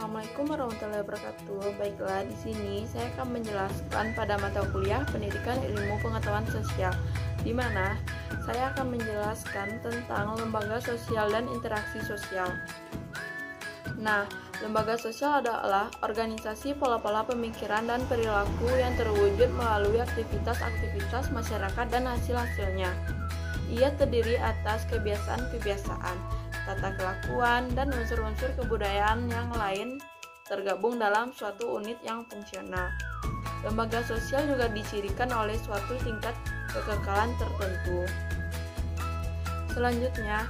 Assalamualaikum warahmatullahi wabarakatuh. Baiklah, di sini saya akan menjelaskan pada mata kuliah Pendidikan Ilmu Pengetahuan Sosial, di mana saya akan menjelaskan tentang lembaga sosial dan interaksi sosial. Nah, lembaga sosial adalah organisasi pola-pola pemikiran dan perilaku yang terwujud melalui aktivitas-aktivitas masyarakat dan hasil-hasilnya. Ia terdiri atas kebiasaan-kebiasaan, tata kelakuan, dan unsur-unsur kebudayaan yang lain tergabung dalam suatu unit yang fungsional. Lembaga sosial juga dicirikan oleh suatu tingkat kekekalan tertentu. Selanjutnya,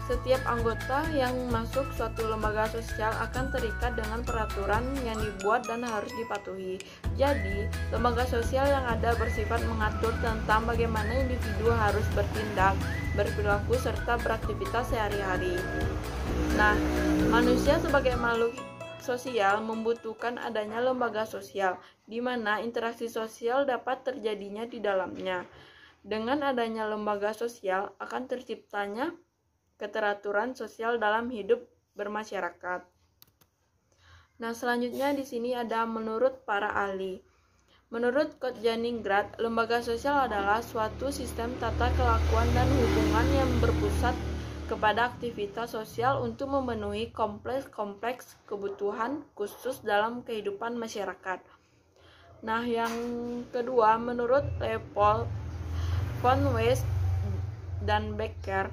setiap anggota yang masuk suatu lembaga sosial akan terikat dengan peraturan yang dibuat dan harus dipatuhi. Jadi, lembaga sosial yang ada bersifat mengatur tentang bagaimana individu harus bertindak, berperilaku, serta beraktivitas sehari-hari. Nah, manusia sebagai makhluk sosial membutuhkan adanya lembaga sosial, di mana interaksi sosial dapat terjadinya di dalamnya. Dengan adanya lembaga sosial akan terciptanya keteraturan sosial dalam hidup bermasyarakat. Nah, selanjutnya di sini ada menurut para ahli. Menurut Kotjaningrad, lembaga sosial adalah suatu sistem tata kelakuan dan hubungan yang berpusat kepada aktivitas sosial untuk memenuhi kompleks kebutuhan khusus dalam kehidupan masyarakat. Nah, yang kedua, menurut Leopold von West dan Becker,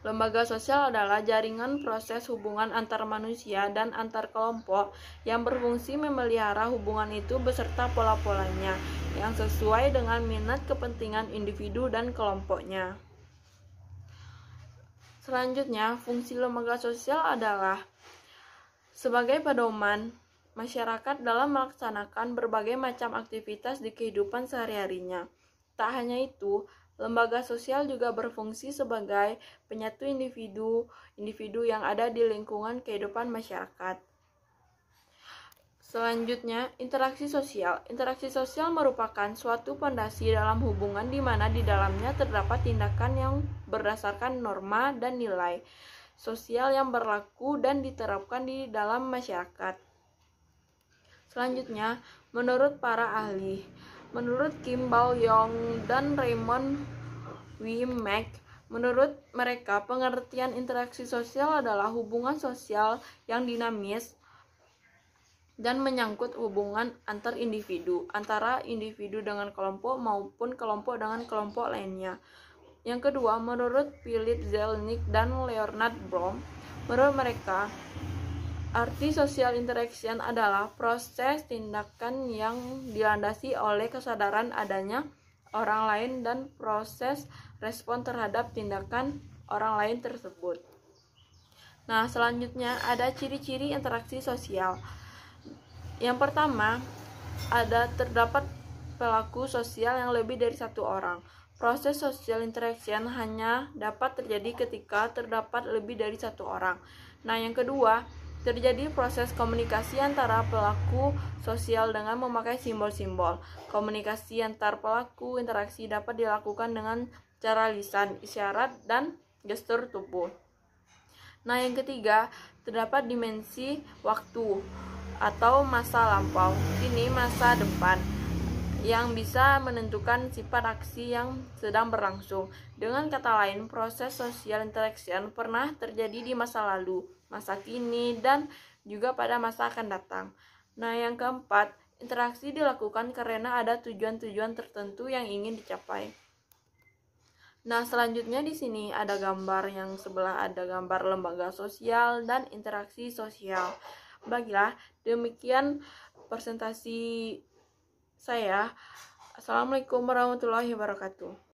lembaga sosial adalah jaringan proses hubungan antar manusia dan antar kelompok yang berfungsi memelihara hubungan itu beserta pola-polanya yang sesuai dengan minat kepentingan individu dan kelompoknya. Selanjutnya, fungsi lembaga sosial adalah sebagai pedoman masyarakat dalam melaksanakan berbagai macam aktivitas di kehidupan sehari-harinya. Tak hanya itu, lembaga sosial juga berfungsi sebagai penyatu individu yang ada di lingkungan kehidupan masyarakat. Selanjutnya, interaksi sosial. Interaksi sosial merupakan suatu fondasi dalam hubungan di mana di dalamnya terdapat tindakan yang berdasarkan norma dan nilai sosial yang berlaku dan diterapkan di dalam masyarakat. Selanjutnya, menurut para ahli, menurut Kim Bal-yong dan Raymond Wiemek, menurut mereka pengertian interaksi sosial adalah hubungan sosial yang dinamis dan menyangkut hubungan antar individu, antara individu dengan kelompok maupun kelompok dengan kelompok lainnya. Yang kedua, menurut Philip Zelnick dan Leonard Bloom, menurut mereka arti social interaction adalah proses tindakan yang dilandasi oleh kesadaran adanya orang lain dan proses respon terhadap tindakan orang lain tersebut. Nah, selanjutnya ada ciri-ciri interaksi sosial. Yang pertama, terdapat pelaku sosial yang lebih dari satu orang. Proses social interaction hanya dapat terjadi ketika terdapat lebih dari satu orang. Nah, yang kedua, terjadi proses komunikasi antara pelaku sosial dengan memakai simbol-simbol. Komunikasi antar pelaku interaksi dapat dilakukan dengan cara lisan, isyarat, dan gestur tubuh. Nah, yang ketiga, terdapat dimensi waktu atau masa lampau. Ini masa depan yang bisa menentukan sifat aksi yang sedang berlangsung. Dengan kata lain, proses social interaction pernah terjadi di masa lalu, masa kini, dan juga pada masa akan datang. Nah, yang keempat, interaksi dilakukan karena ada tujuan-tujuan tertentu yang ingin dicapai. Nah, selanjutnya di sini ada gambar, yang sebelah ada gambar lembaga sosial dan interaksi sosial. Baiklah, demikian presentasi saya. Assalamualaikum warahmatullahi wabarakatuh.